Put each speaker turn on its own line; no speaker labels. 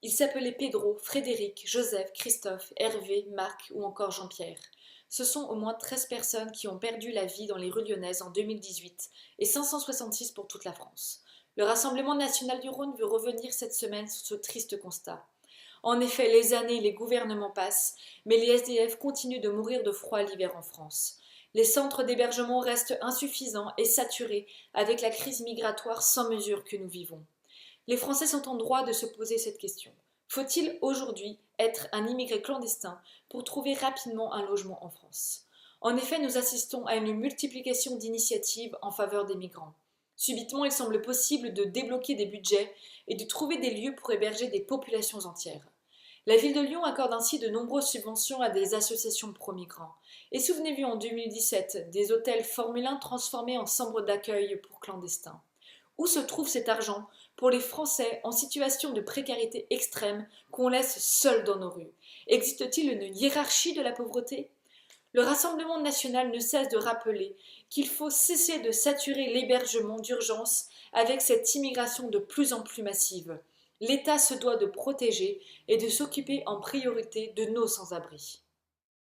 Ils s'appelaient Pedro, Frédéric, Joseph, Christophe, Hervé, Marc ou encore Jean-Pierre. Ce sont au moins 13 personnes qui ont perdu la vie dans les rues lyonnaises en 2018 et 566 pour toute la France. Le Rassemblement national du Rhône veut revenir cette semaine sur ce triste constat. En effet, les années et les gouvernements passent, mais les SDF continuent de mourir de froid l'hiver en France. Les centres d'hébergement restent insuffisants et saturés avec la crise migratoire sans mesure que nous vivons. Les Français sont en droit de se poser cette question. Faut-il aujourd'hui être un immigré clandestin pour trouver rapidement un logement en France? En effet, nous assistons à une multiplication d'initiatives en faveur des migrants. Subitement, il semble possible de débloquer des budgets et de trouver des lieux pour héberger des populations entières. La ville de Lyon accorde ainsi de nombreuses subventions à des associations pro-migrants. Et souvenez-vous en 2017 des hôtels Formule 1 transformés en chambres d'accueil pour clandestins. Où se trouve cet argent pour les Français en situation de précarité extrême qu'on laisse seuls dans nos rues? Existe-t-il une hiérarchie de la pauvreté? Le Rassemblement national ne cesse de rappeler qu'il faut cesser de saturer l'hébergement d'urgence avec cette immigration de plus en plus massive. L'État se doit de protéger et de s'occuper en priorité de nos sans-abri.